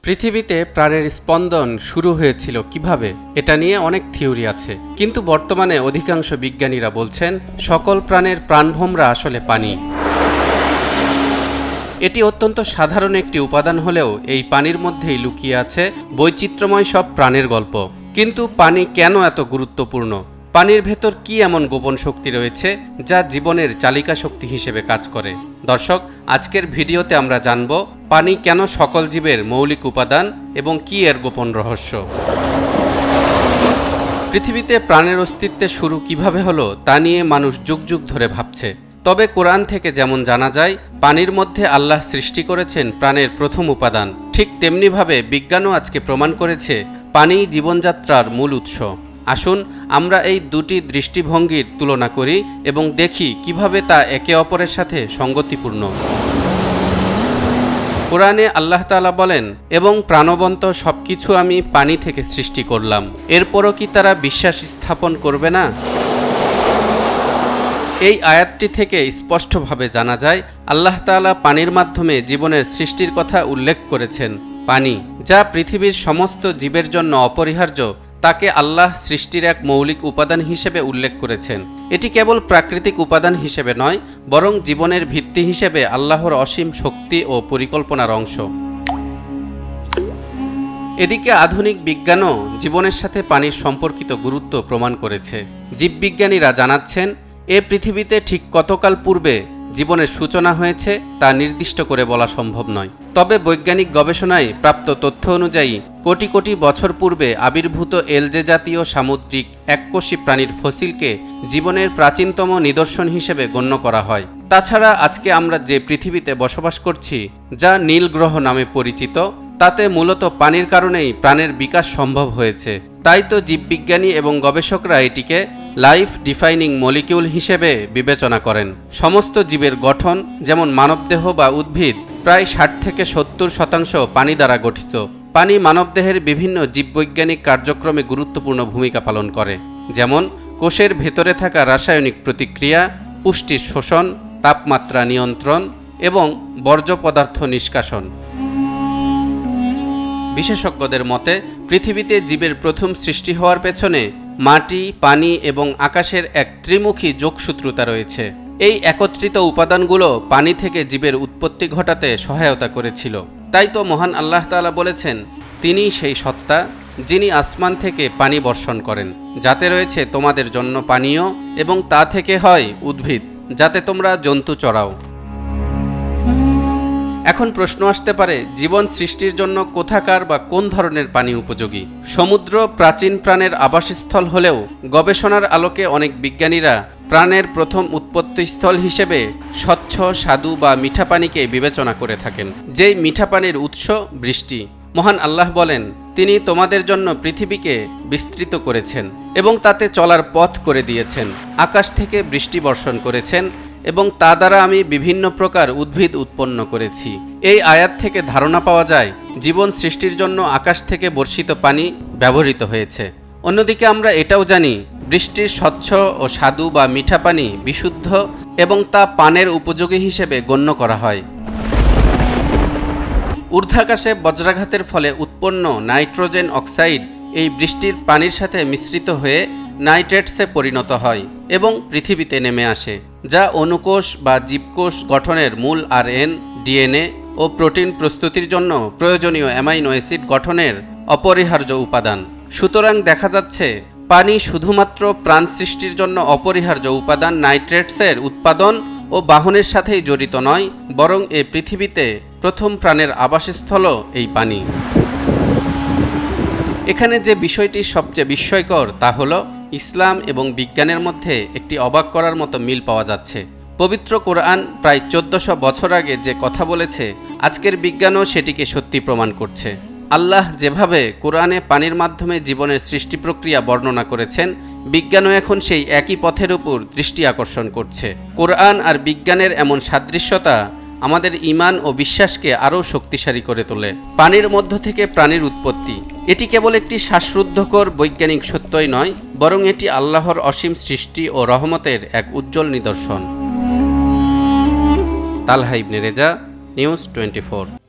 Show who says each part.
Speaker 1: পৃথিবীতে প্রাণের স্পন্দন শুরু হয়েছিল কিভাবে এটা নিয়ে অনেক থিওরি আছে, কিন্তু বর্তমানে অধিকাংশ বিজ্ঞানীরা বলছেন সকল প্রাণের প্রাণভোমরা আসলে পানি। এটি অত্যন্ত সাধারণ একটি উপাদান হলেও এই পানির মধ্যেই লুকিয়ে আছে বৈচিত্র্যময় সব প্রাণের গল্প। কিন্তু পানি কেন এত গুরুত্বপূর্ণ? পানির ভেতর কি এমন গোপন শক্তি রয়েছে যা জীবনের চালিকা শক্তি হিসেবে কাজ করে? দর্শক, আজকের ভিডিওতে আমরা জানব পানি কেন সকল জীবের মৌলিক উপাদান এবং কি এর গোপন রহস্য। পৃথিবীতে প্রাণের অস্তিত্বের শুরু কিভাবে হলো তা নিয়ে মানুষ যুগ যুগ ধরে ভাবছে। তবে কোরআন থেকে যেমন জানা যায় পানির মধ্যে আল্লাহ সৃষ্টি করেছেন প্রাণের প্রথম উপাদান, ঠিক তেমনিভাবে বিজ্ঞানও আজকে প্রমাণ করেছে পানি জীবনযাত্রার মূল উৎস। আসুন আমরা এই দুটি দৃষ্টিভঙ্গির তুলনা করি এবং দেখি কিভাবে তা একে অপরের সাথে সঙ্গতিপূর্ণ। কোরআনে আল্লাহ তাআলা বলেন, এবং প্রাণবন্ত সবকিছু আমি পানি থেকে সৃষ্টি করলাম, এরপরও কি তারা বিশ্বাস স্থাপন করবে না? এই আয়াতটি থেকে স্পষ্টভাবে জানা যায় আল্লাহ তাআলা পানির মাধ্যমে জীবনের সৃষ্টির কথা উল্লেখ করেছেন। পানি, যা পৃথিবীর সমস্ত জীবের জন্য অপরিহার্য, তাকে আল্লাহ সৃষ্টির এক মৌলিক উপাদান হিসেবে উল্লেখ করেছেন। এটি কেবল প্রাকৃতিক উপাদান হিসেবে নয়, বরং জীবনের ভিত্তি হিসেবে আল্লাহর অসীম শক্তি ও পরিকল্পনার অংশ। এদিকে আধুনিক বিজ্ঞানও জীবনের সাথে পানির সম্পর্কিত গুরুত্ব প্রমাণ করেছে। জীববিজ্ঞানীরা জানাচ্ছেন এ পৃথিবীতে ঠিক কতকাল পূর্বে জীবনের সূচনা হয়েছে তা নির্দিষ্ট করে বলা সম্ভব নয়। তবে বৈজ্ঞানিক গবেষণায় প্রাপ্ত তথ্য অনুযায়ী কোটি কোটি বছর পূর্বে আবির্ভূত এলজে জাতীয় সামুদ্রিক এককোষী প্রাণীর ফসিলকে জীবনের প্রাচীনতম নিদর্শন হিসেবে গণ্য করা হয়। তাছাড়া আজকে আমরা যে পৃথিবীতে বসবাস করছি, যা নীল গ্রহ নামে পরিচিত, তাতে মূলত পানির কারণেই প্রাণের বিকাশ সম্ভব হয়েছে। তাই তো জীববিজ্ঞানী এবং গবেষকরা এটিকে লাইফ ডিফাইনিং মলিকিউল হিসেবে বিবেচনা করেন। সমস্ত জীবের গঠন, যেমন মানবদেহ বা উদ্ভিদ, প্রায় 60 থেকে 70% পানি দ্বারা গঠিত। পানি মানবদেহের বিভিন্ন জীববৈজ্ঞানিক কার্যক্রমে গুরুত্বপূর্ণ ভূমিকা পালন করে, যেমন কোষের ভেতরে থাকা রাসায়নিক প্রতিক্রিয়া, পুষ্টির শোষণ, তাপমাত্রা নিয়ন্ত্রণ এবং বর্জ্য পদার্থ নিষ্কাশন। বিশেষজ্ঞদের মতে পৃথিবীতে জীবের প্রথম সৃষ্টি হওয়ার পেছনে মাটি, পানি এবং আকাশের এক ত্রিমুখী যোগসূত্রতা রয়েছে। এই একত্রিত উপাদানগুলো পানি থেকে জীবের উৎপত্তি ঘটাতে সহায়তা করেছিল। তাই তো মহান আল্লাহ তাআলা বলেছেন, তিনি সেই সত্তা যিনি আসমান থেকে পানি বর্ষণ করেন, যাতে রয়েছে তোমাদের জন্য পানীয়, এবং তা থেকে হয় উদ্ভিদ, যাতে তোমরা জন্তু চরাও। এখন প্রশ্ন আসতে পারে, জীবন সৃষ্টির জন্য কোথাকার বা কোন ধরনের পানি উপযোগী? সমুদ্র প্রাচীন প্রাণের আবাসস্থল হলেও গবেষণার আলোকে অনেক বিজ্ঞানীরা প্রাণের প্রথম উৎপত্তিস্থল হিসেবে স্বচ্ছ, স্বাদু বা মিঠা পানিকে বিবেচনা করে থাকেন। যেই মিঠা পানির উৎস বৃষ্টি। মহান আল্লাহ বলেন, তিনি তোমাদের জন্য পৃথিবীকে বিস্তৃত করেছেন এবং তাতে চলার পথ করে দিয়েছেন। আকাশ থেকে বৃষ্টি বর্ষণ করেছেন এবং তা দ্বারা আমি বিভিন্ন প্রকার উদ্ভিদ উৎপন্ন করেছি। এই আয়াত থেকে ধারণা পাওয়া যায় জীবন সৃষ্টির জন্য আকাশ থেকে বর্ষিত পানি ব্যবহৃত হয়েছে। অন্যদিকে আমরা এটাও জানি বৃষ্টির স্বচ্ছ ও স্বাদু বা মিঠা পানি বিশুদ্ধ এবং তা পানের উপযোগী হিসেবে গণ্য করা হয়। ঊর্ধ্বাকাশে বজ্রাঘাতের ফলে উৎপন্ন নাইট্রোজেন অক্সাইড এই বৃষ্টির পানির সাথে মিশ্রিত হয়ে নাইট্রেটসে পরিণত হয় এবং পৃথিবীতে নেমে আসে, যা অণুকোষ বা জীবকোষ গঠনের মূল RN, DNA ও প্রোটিন প্রস্তুতির জন্য প্রয়োজনীয় অ্যামাইনো অ্যাসিড গঠনের অপরিহার্য উপাদান। সুতরাং দেখা যাচ্ছে পানি শুধুমাত্র প্রাণ সৃষ্টির জন্য অপরিহার্য উপাদান নাইট্রেটসের উৎপাদন ও বাহনের সাথেই জড়িত নয়, বরং এই পৃথিবীতে প্রথম প্রাণের আবাসস্থলও এই পানি। এখানে যে বিষয়টি সবচেয়ে বিস্ময়কর তা হলো ইসলাম এবং বিজ্ঞানের মধ্যে একটি অবাক করার মতো মিল পাওয়া যাচ্ছে। পবিত্র কোরআন প্রায় 1400 বছর আগে যে কথা বলেছে, আজকের বিজ্ঞানও সেটিকে সত্যি প্রমাণ করছে। আল্লাহ যেভাবে কোরআনে পানির মাধ্যমে জীবনের সৃষ্টি প্রক্রিয়া বর্ণনা করেছেন, বিজ্ঞানও এখন সেই একই পথের উপর দৃষ্টি আকর্ষণ করছে। কোরআন আর বিজ্ঞানের এমন সাদৃশ্যতা আমাদের ঈমান ও বিশ্বাসকে আরও শক্তিশালী করে তোলে। পানির মধ্য থেকে প্রাণীর উৎপত্তি, এটি কেবল একটি শ্বাসরুদ্ধকর বৈজ্ঞানিক সত্যই নয়, বরং এটি আল্লাহর অসীম সৃষ্টি ও রহমতের এক উজ্জ্বল নিদর্শন। তালহা ইবনে রেজা, নিউজ 24।